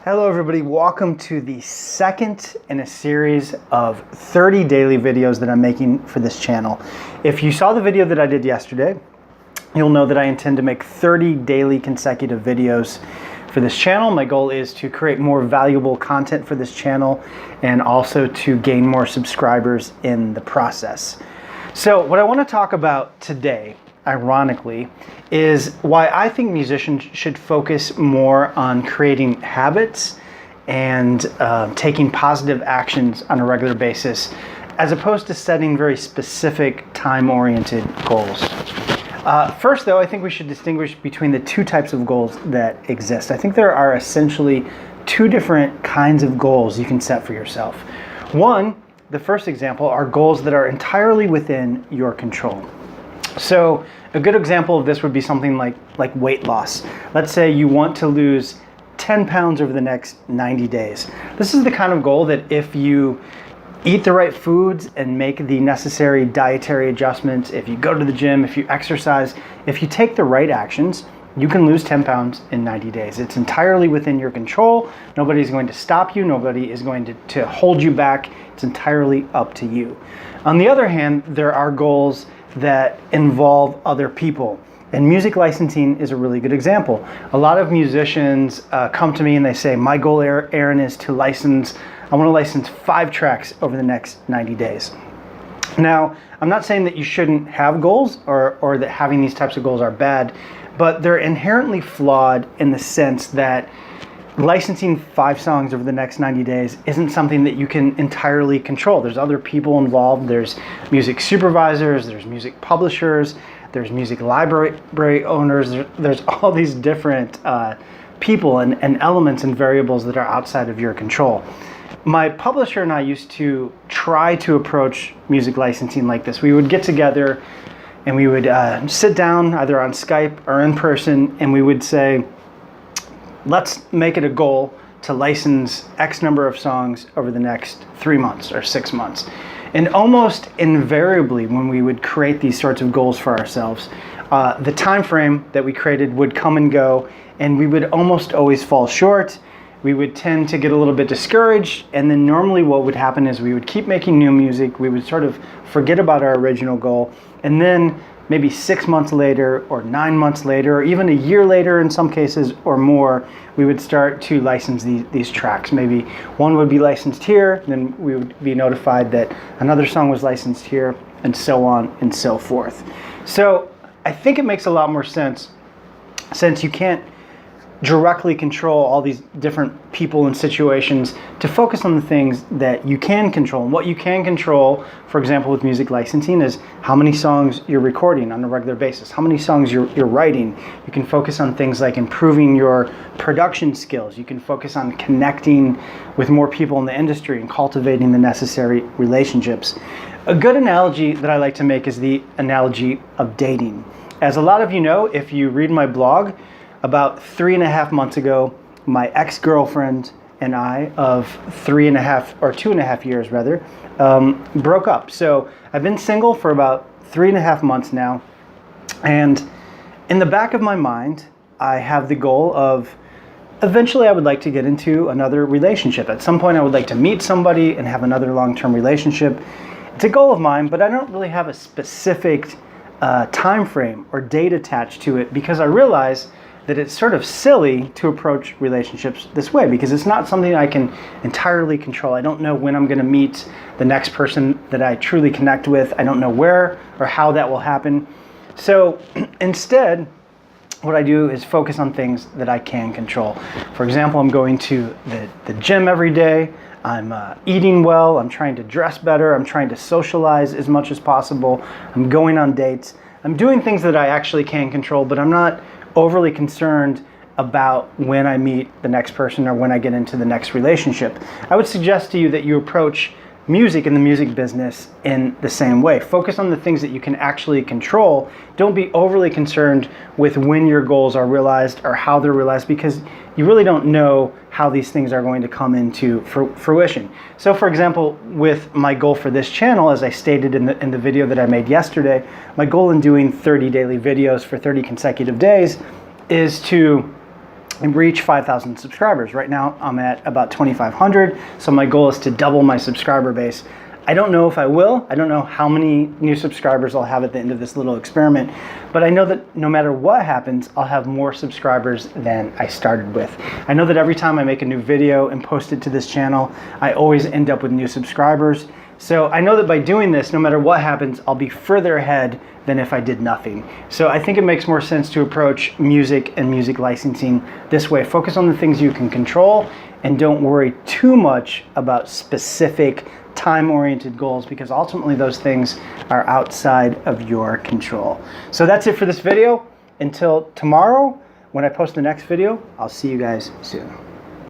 Hello everybody, welcome to the second in a series of 30 daily videos that I'm making for this channel. If you saw the video that I did yesterday, you'll know that I intend to make 30 daily consecutive videos for this channel. My goal is to create more valuable content for this channel and also to gain more subscribers in the process. So what I want to talk about today, ironically, is why I think musicians should focus more on creating habits and taking positive actions on a regular basis, as opposed to setting very specific time-oriented goals. First, though, I think we should distinguish between the two types of goals that exist. I think there are essentially two different kinds of goals you can set for yourself. One, the first example, are goals that are entirely within your control. So a good example of this would be something like weight loss. Let's say you want to lose 10 pounds over the next 90 days. This is the kind of goal that if you eat the right foods and make the necessary dietary adjustments, if you go to the gym, if you exercise, if you take the right actions, you can lose 10 pounds in 90 days. It's entirely within your control. Nobody's going to stop you. Nobody is going to hold you back. It's entirely up to you. On the other hand, there are goals that involve other people. And music licensing is a really good example. A lot of musicians come to me and they say, my goal, Aaron, is to I want to license 5 tracks over the next 90 days. Now, I'm not saying that you shouldn't have goals or that having these types of goals are bad, but they're inherently flawed in the sense that licensing 5 songs over the next 90 days isn't something that you can entirely control. There's other people involved. There's music supervisors, there's music publishers, there's music library owners. There's all these different people and elements and variables that are outside of your control. My publisher and I used to try to approach music licensing like this. We would get together and we would sit down either on Skype or in person, and we would say, let's make it a goal to license X number of songs over the next 3 months or 6 months. And almost invariably, when we would create these sorts of goals for ourselves, the time frame that we created would come and go, and we would almost always fall short. We would tend to get a little bit discouraged, and then normally what would happen is we would keep making new music. We would sort of forget about our original goal, and then maybe 6 months later or 9 months later, or even a year later in some cases or more, we would start to license these tracks. Maybe one would be licensed here, then we would be notified that another song was licensed here, and so on and so forth. So I think it makes a lot more sense, since you can't directly control all these different people and situations, to focus on the things that you can control. And what you can control, for example, with music licensing, is how many songs you're recording on a regular basis, how many songs you're writing. You can focus on things like improving your production skills. You can focus on connecting with more people in the industry and cultivating the necessary relationships. A good analogy that I like to make is the analogy of dating. As a lot of you know, if you read my blog, about 3.5 months ago, my ex-girlfriend and I of 2.5 years rather, broke up. So I've been single for about 3.5 months now. And in the back of my mind, I have the goal of eventually I would like to get into another relationship. At some point I would like to meet somebody and have another long-term relationship. It's a goal of mine, but I don't really have a specific time frame or date attached to it, because I realize that it's sort of silly to approach relationships this way, because it's not something I can entirely control. I don't know when I'm going to meet the next person that I truly connect with. I don't know where or how that will happen. So instead, what I do is focus on things that I can control. For example, I'm going to the gym every day. I'm eating well. I'm trying to dress better. I'm trying to socialize as much as possible. I'm going on dates. I'm doing things that I actually can control, but I'm not overly concerned about when I meet the next person or when I get into the next relationship. I would suggest to you that you approach music and the music business in the same way. Focus on the things that you can actually control. Don't be overly concerned with when your goals are realized or how they're realized, because you really don't know how these things are going to come into fruition. So for example, with my goal for this channel, as I stated in the video that I made yesterday, my goal in doing 30 daily videos for 30 consecutive days is to and reach 5,000 subscribers. Right now I'm at about 2,500, so my goal is to double my subscriber base. I don't know if I will. I don't know how many new subscribers I'll have at the end of this little experiment, but I know that no matter what happens, I'll have more subscribers than I started with. I know that every time I make a new video and post it to this channel, I always end up with new subscribers. So I know that by doing this, no matter what happens, I'll be further ahead than if I did nothing. So I think it makes more sense to approach music and music licensing this way. Focus on the things you can control and don't worry too much about specific time-oriented goals, because ultimately those things are outside of your control. So that's it for this video. Until tomorrow, when I post the next video, I'll see you guys soon.